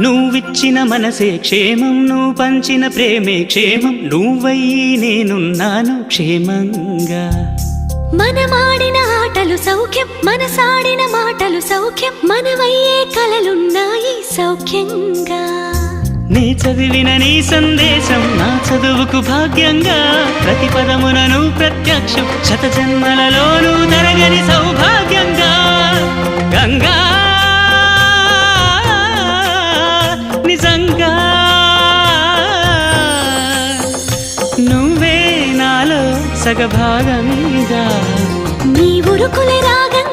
నువ్విచ్చిన మనసే క్షేమం, నువ్వు పంచిన ప్రేమే క్షేమం, నువ్వయ్యి నేనున్నాను క్షేమంగా. మనమాడిన ఆటలు సౌఖ్యం, మనసాడిన మాటలు సౌఖ్యం, మనవయ్యే కలలున్నాయి సౌఖ్యంగా. నీ చదివిన నీ సందేశం నా చదువుకు భాగ్యంగా, ప్రతి పదమునను ప్రత్యక్షం శత జన్మలలోనూ తరగని సౌభాగ్యంగా. గంగా నిజంగా నువ్వే నాలో సగభాగంగా. నీ ఉరుకులే రాగంగా